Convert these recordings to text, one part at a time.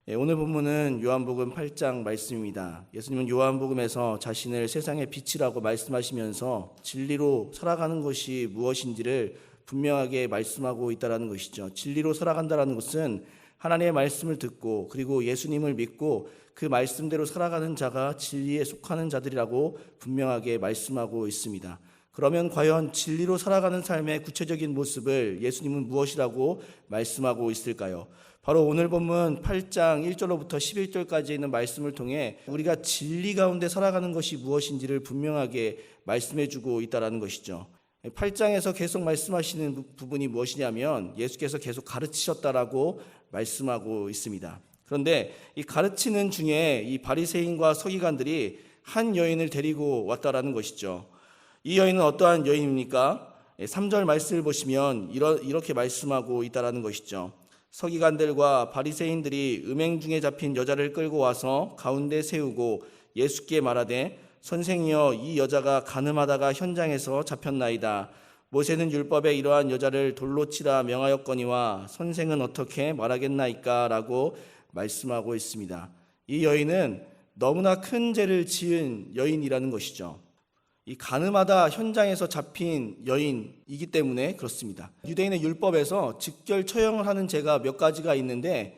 오늘 본문은 요한복음 8장 말씀입니다. 예수님은 요한복음에서 자신을 세상의 빛이라고 말씀하시면서 진리로 살아가는 것이 무엇인지를 분명하게 말씀하고 있다는 것이죠. 진리로 살아간다는 것은 하나님의 말씀을 듣고 그리고 예수님을 믿고 그 말씀대로 살아가는 자가 진리에 속하는 자들이라고 분명하게 말씀하고 있습니다. 그러면 과연 진리로 살아가는 삶의 구체적인 모습을 예수님은 무엇이라고 말씀하고 있을까요? 바로 오늘 본문 8장 1절로부터 11절까지 있는 말씀을 통해 우리가 진리 가운데 살아가는 것이 무엇인지를 분명하게 말씀해주고 있다는 것이죠. 8장에서 계속 말씀하시는 부분이 무엇이냐면 예수께서 계속 가르치셨다라고 말씀하고 있습니다. 그런데 이 가르치는 중에 이 바리새인과 서기관들이 한 여인을 데리고 왔다라는 것이죠. 이 여인은 어떠한 여인입니까? 3절 말씀을 보시면 이렇게 말씀하고 있다는 것이죠. 서기관들과 바리새인들이 음행 중에 잡힌 여자를 끌고 와서 가운데 세우고 예수께 말하되 선생이여 이 여자가 간음하다가 현장에서 잡혔나이다. 모세는 율법에 이러한 여자를 돌로 치라 명하였거니와 선생은 어떻게 말하겠나이까? 라고 말씀하고 있습니다. 이 여인은 너무나 큰 죄를 지은 여인이라는 것이죠. 이 간음하다 현장에서 잡힌 여인이기 때문에 그렇습니다. 유대인의 율법에서 직결 처형을 하는 죄가 몇 가지가 있는데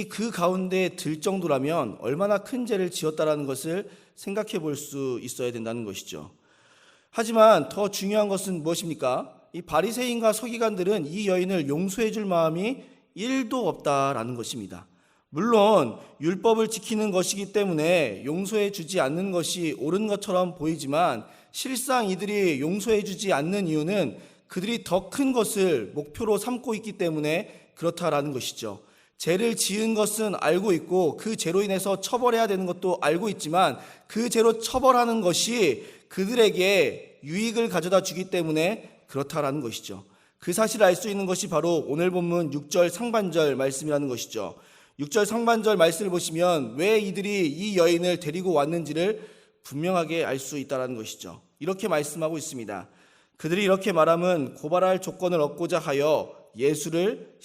그 가운데 들 정도라면 얼마나 큰 죄를 지었다라는 것을 생각해 볼 수 있어야 된다는 것이죠. 하지만 더 중요한 것은 무엇입니까? 이 바리새인과 서기관들은 이 여인을 용서해 줄 마음이 1도 없다라는 것입니다. 물론 율법을 지키는 것이기 때문에 용서해 주지 않는 것이 옳은 것처럼 보이지만 실상 이들이 용서해 주지 않는 이유는 그들이 더 큰 것을 목표로 삼고 있기 때문에 그렇다라는 것이죠. 죄를 지은 것은 알고 있고 그 죄로 인해서 처벌해야 되는 것도 알고 있지만 그 죄로 처벌하는 것이 그들에게 유익을 가져다 주기 때문에 그렇다라는 것이죠. 그 사실을 알 수 있는 것이 바로 오늘 본문 6절 상반절 말씀이라는 것이죠. 6절 상반절 말씀을 보시면 왜 이들이 이 여인을 데리고 왔는지를 분명하게 알 수 있다는 것이죠. 이렇게 말씀하고 있습니다. 그들이 이렇게 말함은 고발할 조건을 얻고자 하여 예수를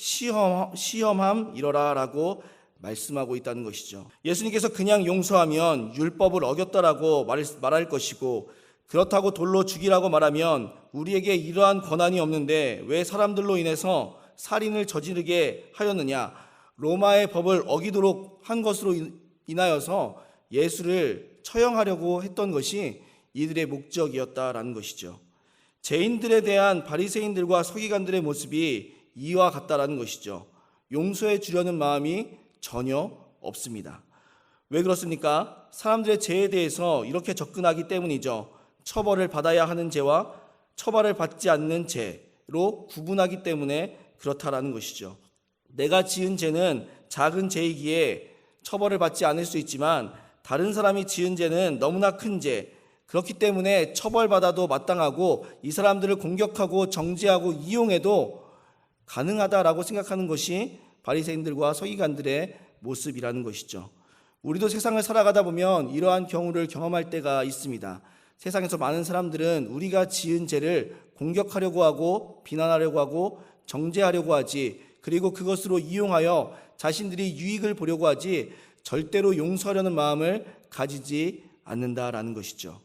시험함이러라 라고 말씀하고 있다는 것이죠. 예수님께서 그냥 용서하면 율법을 어겼다라고 말할 것이고 그렇다고 돌로 죽이라고 말하면 우리에게 이러한 권한이 없는데 왜 사람들로 인해서 살인을 저지르게 하였느냐? 로마의 법을 어기도록 한 것으로 인하여서 예수를 처형하려고 했던 것이 이들의 목적이었다라는 것이죠. 죄인들에 대한 바리새인들과 서기관들의 모습이 이와 같다라는 것이죠. 용서해 주려는 마음이 전혀 없습니다. 왜 그렇습니까? 사람들의 죄에 대해서 이렇게 접근하기 때문이죠. 처벌을 받아야 하는 죄와 처벌을 받지 않는 죄로 구분하기 때문에 그렇다라는 것이죠. 내가 지은 죄는 작은 죄이기에 처벌을 받지 않을 수 있지만 다른 사람이 지은 죄는 너무나 큰 죄, 그렇기 때문에 처벌받아도 마땅하고 이 사람들을 공격하고 정죄하고 이용해도 가능하다라고 생각하는 것이 바리새인들과 서기관들의 모습이라는 것이죠. 우리도 세상을 살아가다 보면 이러한 경우를 경험할 때가 있습니다. 세상에서 많은 사람들은 우리가 지은 죄를 공격하려고 하고 비난하려고 하고 정죄하려고 하지, 그리고 그것으로 이용하여 자신들이 유익을 보려고 하지 절대로 용서하려는 마음을 가지지 않는다라는 것이죠.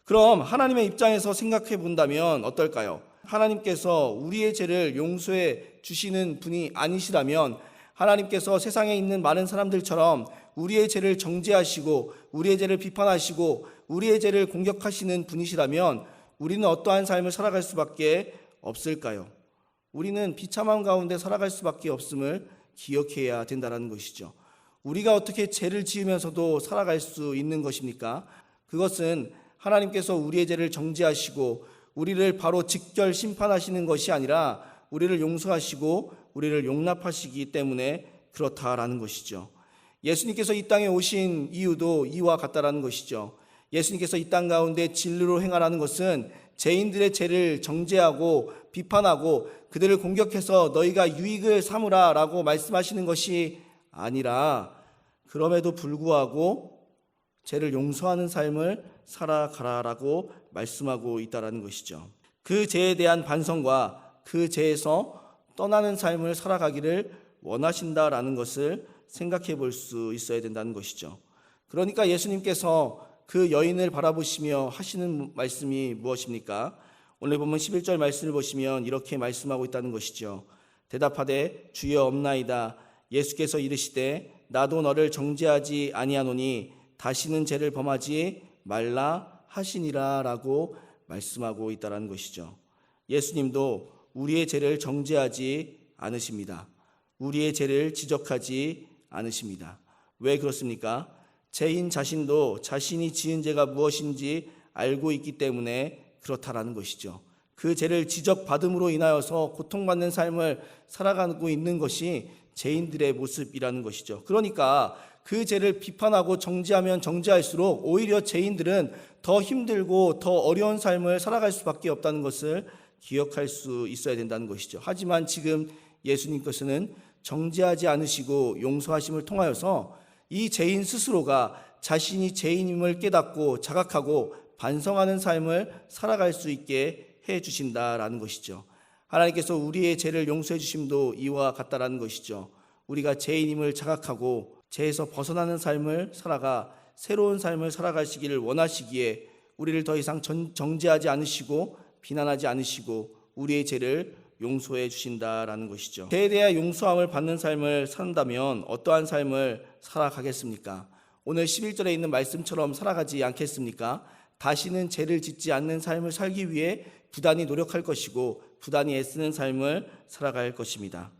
그럼 하나님의 입장에서 생각해 본다면 어떨까요? 하나님께서 우리의 죄를 용서해 주시는 분이 아니시라면 하나님께서 세상에 있는 많은 사람들처럼 우리의 죄를 정죄하시고 우리의 죄를 비판하시고 우리의 죄를 공격하시는 분이시라면 우리는 어떠한 삶을 살아갈 수밖에 없을까요? 우리는 비참함 가운데 살아갈 수밖에 없음을 기억해야 된다는 것이죠. 우리가 어떻게 죄를 지으면서도 살아갈 수 있는 것입니까? 그것은 하나님께서 우리의 죄를 정죄하시고 우리를 바로 직결 심판하시는 것이 아니라 우리를 용서하시고 우리를 용납하시기 때문에 그렇다라는 것이죠. 예수님께서 이 땅에 오신 이유도 이와 같다라는 것이죠. 예수님께서 이 땅 가운데 진리로 행하라는 것은 죄인들의 죄를 정죄하고 비판하고 그들을 공격해서 너희가 유익을 삼으라 라고 말씀하시는 것이 아니라 그럼에도 불구하고 죄를 용서하는 삶을 살아가라라고 말씀하고 있다는 것이죠. 그 죄에 대한 반성과 그 죄에서 떠나는 삶을 살아가기를 원하신다라는 것을 생각해 볼 수 있어야 된다는 것이죠. 그러니까 예수님께서 그 여인을 바라보시며 하시는 말씀이 무엇입니까? 오늘 보면 11절 말씀을 보시면 이렇게 말씀하고 있다는 것이죠. 대답하되 주여 없나이다. 예수께서 이르시되 나도 너를 정죄하지 아니하노니 다시는 죄를 범하지 말라 하시니라 라고 말씀하고 있다는 것이죠. 예수님도 우리의 죄를 정죄하지 않으십니다. 우리의 죄를 지적하지 않으십니다. 왜 그렇습니까? 죄인 자신도 자신이 지은 죄가 무엇인지 알고 있기 때문에 그렇다라는 것이죠. 그 죄를 지적받음으로 인하여서 고통받는 삶을 살아가고 있는 것이 죄인들의 모습이라는 것이죠. 그러니까 그 죄를 비판하고 정죄하면 정죄할수록 오히려 죄인들은 더 힘들고 더 어려운 삶을 살아갈 수밖에 없다는 것을 기억할 수 있어야 된다는 것이죠. 하지만 지금 예수님께서는 정죄하지 않으시고 용서하심을 통하여서 이 죄인 스스로가 자신이 죄인임을 깨닫고 자각하고 반성하는 삶을 살아갈 수 있게 해 주신다라는 것이죠. 하나님께서 우리의 죄를 용서해 주심도 이와 같다라는 것이죠. 우리가 죄인임을 자각하고 죄에서 벗어나는 삶을 살아가 새로운 삶을 살아가시기를 원하시기에 우리를 더 이상 정죄하지 않으시고 비난하지 않으시고 우리의 죄를 용서해 주신다라는 것이죠. 죄에 대한 용서함을 받는 삶을 산다면 어떠한 삶을 살아가겠습니까? 오늘 11절에 있는 말씀처럼 살아가지 않겠습니까? 다시는 죄를 짓지 않는 삶을 살기 위해 부단히 노력할 것이고 부단히 애쓰는 삶을 살아갈 것입니다.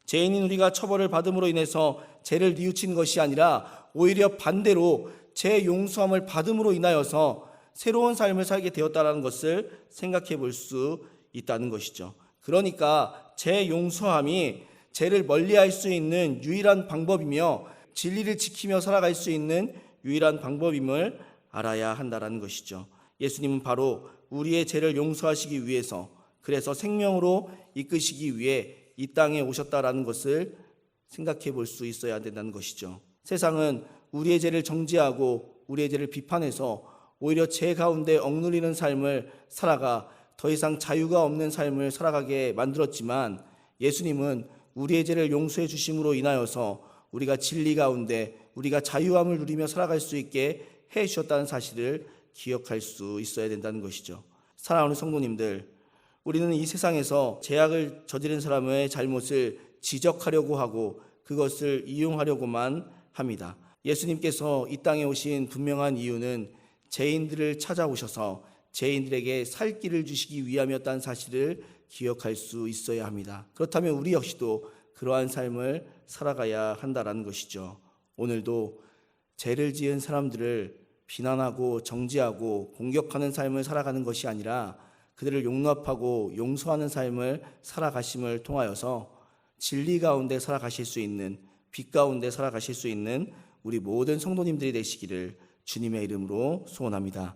죄인인 우리가 처벌을 받음으로 인해서 죄를 뉘우친 것이 아니라 오히려 반대로 죄 용서함을 받음으로 인하여서 새로운 삶을 살게 되었다는 것을 생각해 볼 수 있다는 것이죠. 그러니까 죄 용서함이 죄를 멀리할 수 있는 유일한 방법이며 진리를 지키며 살아갈 수 있는 유일한 방법임을 알아야 한다는 것이죠. 예수님은 바로 우리의 죄를 용서하시기 위해서 그래서 생명으로 이끄시기 위해 이 땅에 오셨다라는 것을 생각해 볼 수 있어야 된다는 것이죠. 세상은 우리의 죄를 정죄하고 우리의 죄를 비판해서 오히려 죄 가운데 억눌리는 삶을 살아가 더 이상 자유가 없는 삶을 살아가게 만들었지만 예수님은 우리의 죄를 용서해 주심으로 인하여서 우리가 진리 가운데 우리가 자유함을 누리며 살아갈 수 있게 해 주셨다는 사실을 기억할 수 있어야 된다는 것이죠. 사랑하는 성도님들, 우리는 이 세상에서 죄악을 저지른 사람의 잘못을 지적하려고 하고 그것을 이용하려고만 합니다. 예수님께서 이 땅에 오신 분명한 이유는 죄인들을 찾아오셔서 죄인들에게 살 길을 주시기 위함이었다는 사실을 기억할 수 있어야 합니다. 그렇다면 우리 역시도 그러한 삶을 살아가야 한다는 것이죠. 오늘도 죄를 지은 사람들을 비난하고 정죄하고 공격하는 삶을 살아가는 것이 아니라 그들을 용납하고 용서하는 삶을 살아가심을 통하여서 진리 가운데 살아가실 수 있는, 빛 가운데 살아가실 수 있는 우리 모든 성도님들이 되시기를 주님의 이름으로 소원합니다.